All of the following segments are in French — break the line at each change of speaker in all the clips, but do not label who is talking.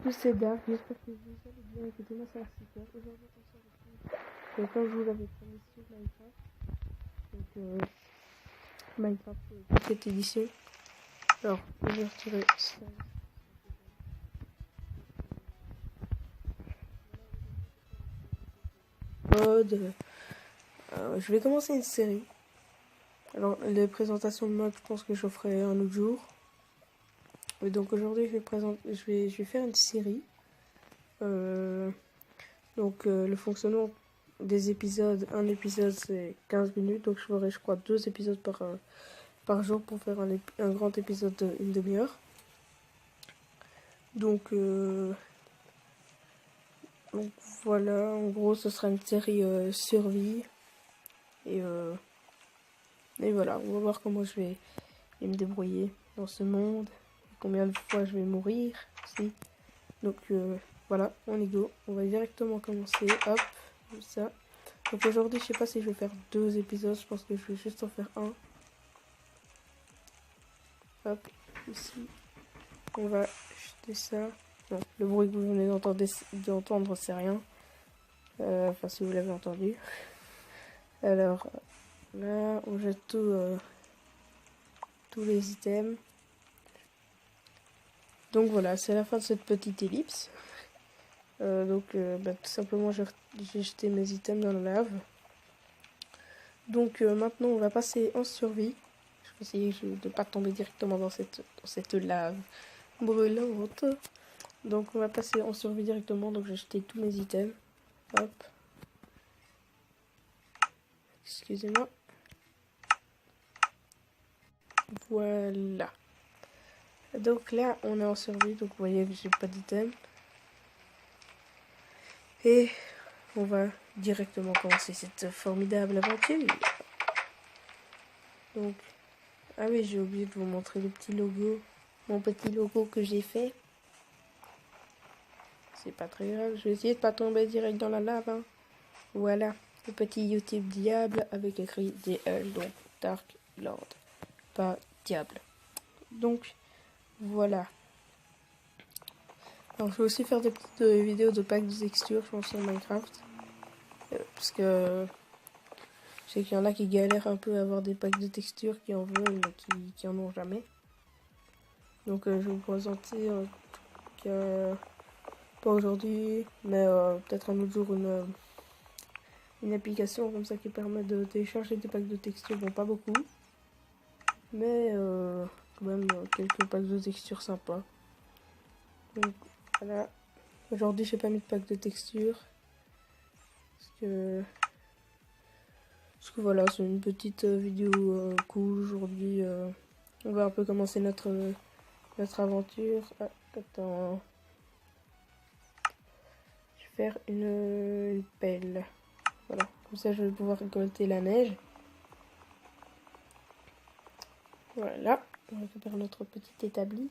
Tous c'est Dark, j'espère que vous allez bien. Écoutez, moi c'est super. Aujourd'hui on se retrouve. Comme je vous l'avais promis sur Minecraft. Donc Minecraft cette édition. Alors, je vais retirer ça. Mode. Je vais commencer une série. Alors, les présentations de mode, je pense que je ferai un autre jour. Et donc aujourd'hui, je vais faire une série. Le fonctionnement des épisodes, un épisode c'est 15 minutes, donc je ferai je crois 2 épisodes par jour pour faire un grand épisode d'une demi-heure. Donc voilà, en gros ce sera une série survie. Et voilà, on va voir comment je vais me débrouiller dans ce monde, combien de fois je vais mourir aussi. Donc voilà, on est go, on va directement commencer, hop, comme ça. Donc aujourd'hui, je sais pas si je vais faire 2 épisodes, je pense que je vais juste en faire un. Hop, ici, on va jeter ça. Non, le bruit que vous venez d'entendre, c'est rien. Enfin, si vous l'avez entendu. Alors, là, on jette tous les items. Donc voilà, c'est la fin de cette petite ellipse. Tout simplement, j'ai jeté mes items dans la lave. Donc maintenant, on va passer en survie. Je vais essayer de ne pas tomber directement dans cette lave brûlante. Donc on va passer en survie directement. Donc j'ai jeté tous mes items. Hop. Excusez-moi. Voilà. Donc là, on est en survie. Donc vous voyez que j'ai pas d'items. Et on va directement commencer cette formidable aventure. Donc, ah oui, j'ai oublié de vous montrer le petit logo. Mon petit logo que j'ai fait. C'est pas très grave. Je vais essayer de pas tomber direct dans la lave. Hein. Voilà. Le petit YouTube diable avec écrit DL. Donc, Dark Lord. Pas diable. Donc, voilà. Alors, je vais aussi faire des petites vidéos de packs de textures, je pense, sur Minecraft. Parce que je sais qu'il y en a qui galèrent un peu à avoir des packs de textures, qui en veulent, mais qui en ont jamais. Donc, je vais vous présenter, pas aujourd'hui, mais peut-être un autre jour, une application comme ça qui permet de télécharger des packs de textures. Bon, pas beaucoup, mais quand même quelques packs de textures sympas. Donc, voilà. Aujourd'hui, j'ai pas mis de pack de texture. Parce que voilà, c'est une petite vidéo cool aujourd'hui. On va un peu commencer notre aventure. Ah, attends. Je vais faire une pelle. Voilà, comme ça je vais pouvoir récolter la neige. Voilà, on récupère notre petit établi.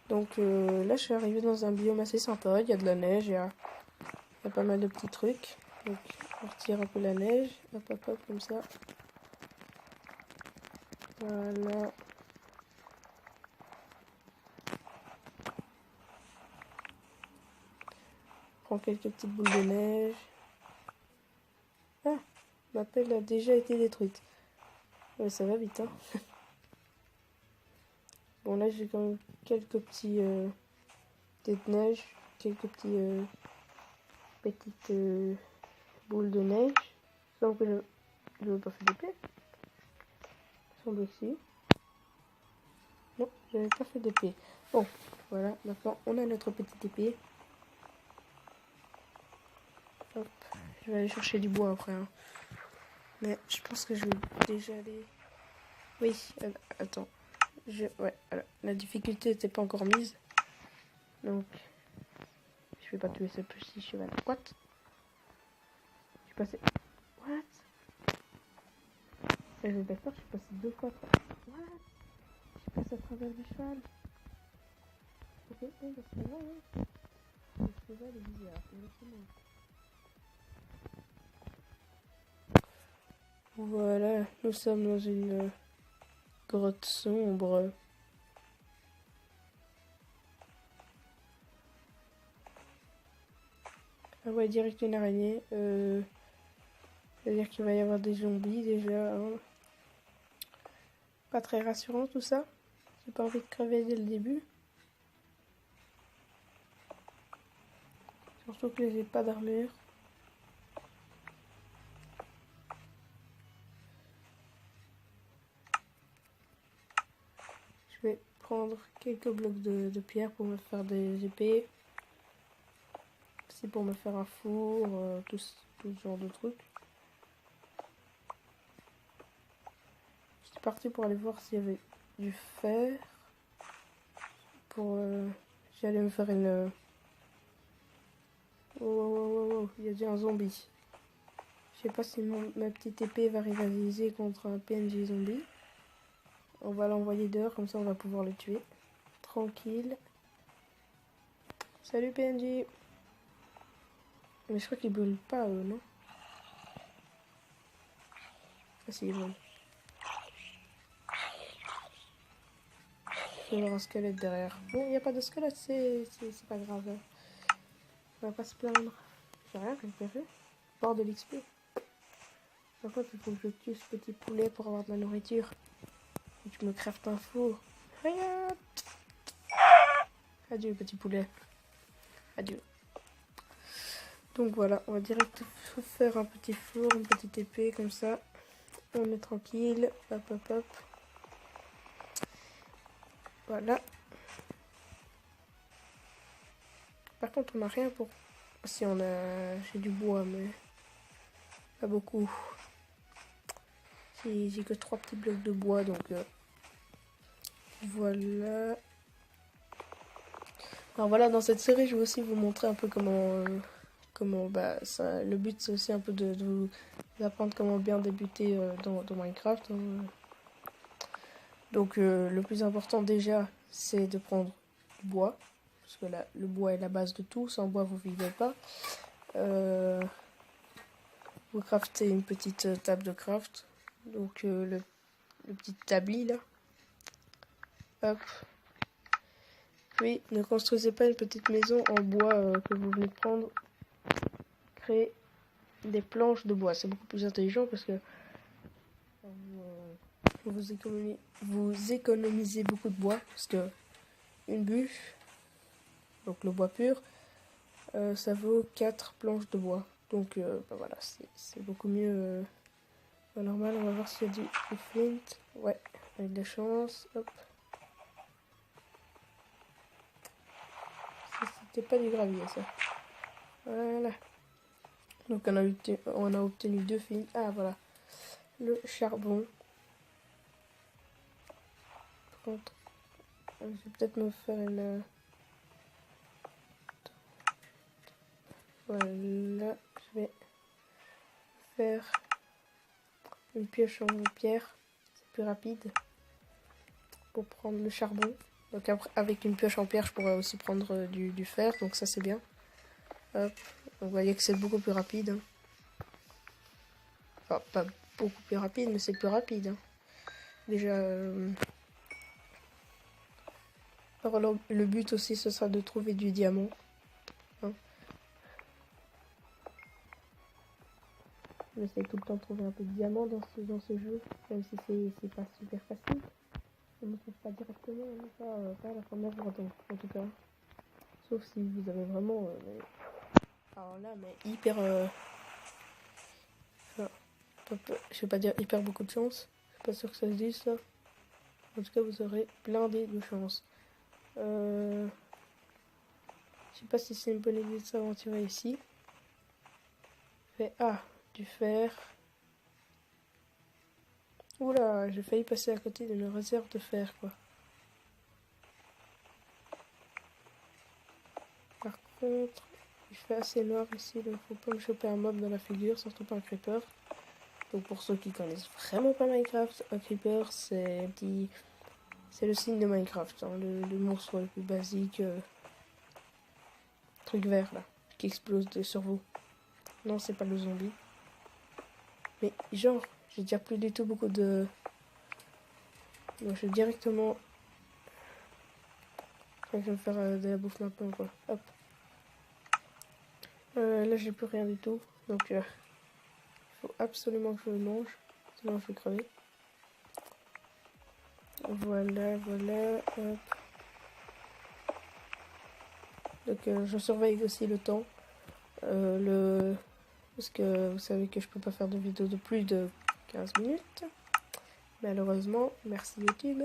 Donc là, je suis arrivée dans un biome assez sympa. Il y a de la neige, il y a pas mal de petits trucs. Donc, on retire un peu la neige. Hop, hop, hop, comme ça. Voilà. Prends quelques petites boules de neige. Ah, ma pelle a déjà été détruite. Ouais, ça va vite, hein. Bon, là, j'ai quand même quelques petits têtes de neige. Quelques petites boules de neige. Sauf que je n'ai pas fait d'épée. Il semble que si. Non, je n'avais pas fait d'épée. Bon, voilà, maintenant on a notre petite épée. Hop, je vais aller chercher du bois après. Hein. Mais je pense que je vais déjà aller... Oui, attends. Ouais, alors, la difficulté n'était pas encore mise. Donc, je vais pas tuer ce petit cheval. What? Je suis passé... What? J'ai d'accord, je suis passé 2 fois. What? Je passe à travers du cheval. Ok, bon, bah, c'est vrai, hein. Le cheval est bizarre. Voilà, nous sommes dans une grotte sombre. Ah ouais, direct une araignée. C'est-à-dire qu'il va y avoir des zombies déjà. Hein. Pas très rassurant tout ça. J'ai pas envie de crever dès le début. Surtout que j'ai pas d'armure. Je vais prendre quelques blocs de pierre pour me faire des épées. C'est pour me faire un four, tout ce genre de trucs. J'étais parti pour aller voir s'il y avait du fer. Pour j'allais me faire une... Oh, il y a déjà un zombie. Je sais pas si ma petite épée va rivaliser contre un PNJ zombie. On va l'envoyer dehors, comme ça on va pouvoir le tuer. Tranquille. Salut PNJ. Mais je crois qu'ils brûlent pas eux, non? Ah si, ils brûlent. Il y avoir un squelette derrière. Bon, il n'y a pas de squelette, c'est pas grave. On va pas se plaindre. J'ai rien récupéré. Bord de l'XP. Par contre, il faut que je tue ce petit poulet pour avoir de la nourriture. Et tu me craftes un four. Regarde. Adieu, petit poulet. Adieu. Donc voilà, on va direct faire un petit four, une petite épée comme ça. On est tranquille. Hop, hop, hop. Voilà. Par contre, on n'a rien pour... Si, on a... J'ai du bois, mais... Pas beaucoup. J'ai que 3 petits blocs de bois, donc... Voilà. Alors voilà, dans cette série, je vais aussi vous montrer un peu comment ça, le but c'est aussi un peu de vous apprendre comment bien débuter dans Minecraft. Hein. Donc le plus important déjà, c'est de prendre du bois. Parce que là, le bois est la base de tout. Sans bois, vous ne vivez pas. Vous craftez une petite table de craft. Donc le petit tabli là. Hop. Puis ne construisez pas une petite maison en bois que vous venez de prendre. Créez des planches de bois. C'est beaucoup plus intelligent parce que vous économisez beaucoup de bois. Parce que une bûche, donc le bois pur, ça vaut 4 planches de bois. Donc voilà, c'est beaucoup mieux. Normal, on va voir s'il y a du flint. Ouais, avec de la chance. Hop. C'était pas du gravier ça. Voilà. Donc on a obtenu 2 flint. Ah voilà. Le charbon. Par contre, je vais peut-être me faire une... Voilà. Je vais faire une pioche en pierre. C'est plus rapide. Pour prendre le charbon. Donc après, avec une pioche en pierre, je pourrais aussi prendre du fer. Donc ça c'est bien. Hop. Donc, vous voyez que c'est beaucoup plus rapide. Hein. Enfin, pas beaucoup plus rapide, mais c'est plus rapide. Hein. Déjà, alors, le but aussi, ce sera de trouver du diamant. Hein. J'essaie tout le temps de trouver un peu de diamant dans ce jeu, même si c'est pas super facile. On ne trouve pas directement, pas à la première fois, en tout cas. Sauf si vous avez vraiment... alors là, mais hyper... je vais pas dire hyper beaucoup de chance. Je suis pas sûr que ça se dise ça. En tout cas, vous aurez blindé de chance. Je sais pas si c'est une bonne idée de s'aventurer ici. Du fer. Oula, j'ai failli passer à côté d'une réserve de fer, quoi. Par contre, il fait assez noir ici, donc faut pas me choper un mob dans la figure, surtout pas un creeper. Donc pour ceux qui connaissent vraiment pas Minecraft, un creeper c'est le signe de Minecraft, hein, le monstre le plus basique, truc vert là, qui explose sur vous. Non, c'est pas le zombie. Mais genre, j'ai déjà plus du tout beaucoup de... Donc je vais directement... Je vais me faire de la bouffe maintenant quoi. Hop. Là, j'ai plus rien du tout. Donc, il faut absolument que je le mange. Sinon, je vais crever. Voilà, voilà. Hop. Donc, je surveille aussi le temps. Parce que vous savez que je peux pas faire de vidéo de plus de 15 minutes. Malheureusement, merci YouTube.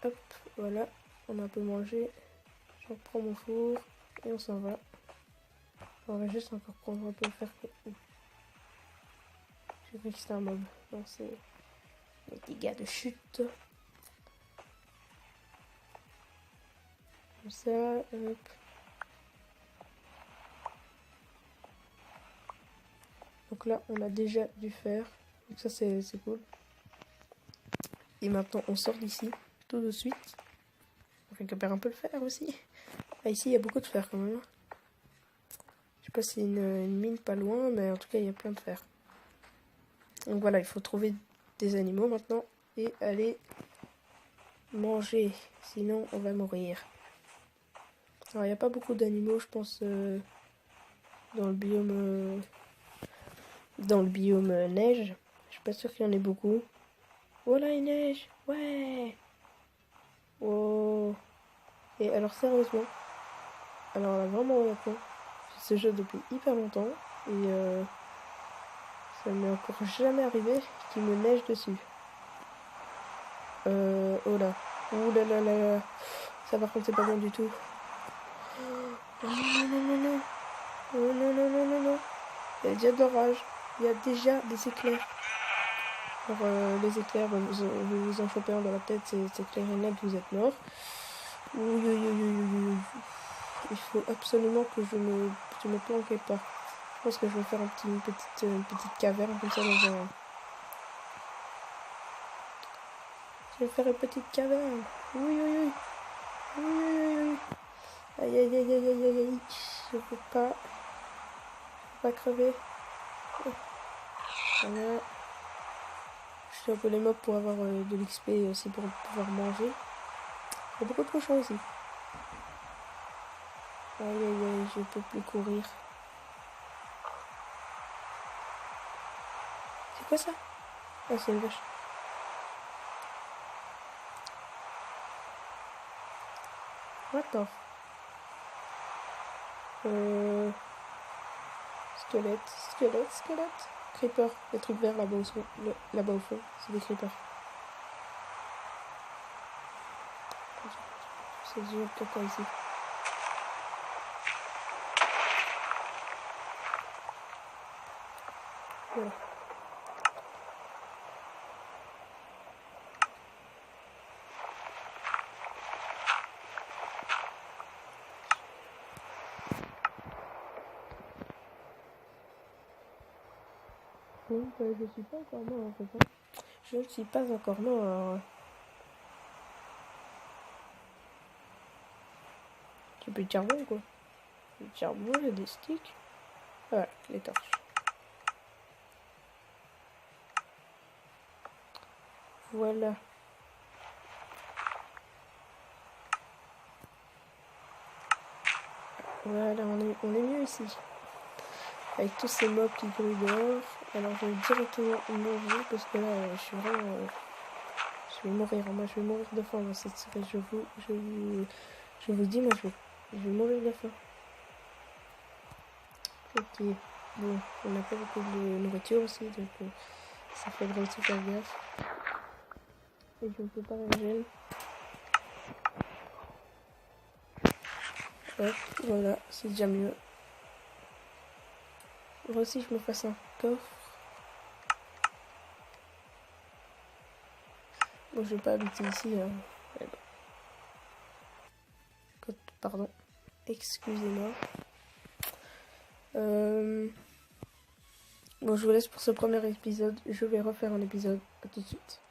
Hop, voilà. On a un peu mangé. Je reprends mon four et on s'en va. On va juste encore prendre un peu faire que... J'ai cru que c'était un mob. Non, c'est les dégâts de chute. Comme ça, hop. Donc là, on a déjà du fer. Donc ça, c'est cool. Et maintenant, on sort d'ici tout de suite. On récupère un peu le fer aussi. Ah, ici, il y a beaucoup de fer quand même. Je sais pas si c'est une mine pas loin, mais en tout cas, il y a plein de fer. Donc voilà, il faut trouver des animaux maintenant et aller manger. Sinon, on va mourir. Alors, il n'y a pas beaucoup d'animaux, je pense, dans le biome neige. Je suis pas sûre qu'il y en ait beaucoup. Oh là, il neige. Ouais. Oh. Et alors, sérieusement, alors là, vraiment honnêtement, j'ai ce jeu depuis hyper longtemps et ça m'est encore jamais arrivé qu'il me neige dessus. Oh là. Oh là là là là. Ça par contre c'est pas bon du tout. Oh non non non non. Oh non non non non non. Il y a déjà de l'orage. Il y a déjà des éclairs. Alors les éclairs, vous en chopez un dans la tête, c'est clair et net, vous êtes mort. Oui, oui, oui, oui, oui, oui. Il faut absolument que je me planque pas. Je pense que je vais faire une petite caverne comme ça dans un... Je vais faire une petite caverne. Oui, oui, oui. Oui, oui, oui, oui. Aïe, aïe, aïe, aïe, aïe, aïe, aïe. Je peux pas crever. Voilà. Je fais un peu les mobs pour avoir de l'XP et aussi pour pouvoir manger. Il y a beaucoup de cochons aussi. Aïe, aïe, aïe, je peux plus courir. C'est quoi ça? Ah, c'est une vache. Attends. Squelette, squelette, squelette. Creeper, les trucs verts là-bas au fond, c'est des creepers. C'est du caca ici. Voilà. Donc, je suis pas encore mort en fait. Hein. Je ne suis pas encore mort. J'ai plus de charbon quoi. J'ai du charbon, j'ai des sticks. Voilà, les torches. Voilà. Voilà, on est mieux ici. Avec tous ces mobs qui grouillent dehors. Alors je vais directement manger parce que là je suis vraiment... je vais mourir. Moi je vais mourir de faim dans cette série. Je vous dis, moi je vais mourir de faim. Ok. Bon, on n'a pas beaucoup de nourriture aussi, donc ça faudrait aussi faire gaffe. Et je ne peux pas la gêne. Hop, voilà, c'est déjà mieux. Moi aussi je me fasse un coffre. Bon, je vais pas habiter ici. Hein. Pardon. Excusez-moi. Bon, je vous laisse pour ce premier épisode. Je vais refaire un épisode. À tout de suite.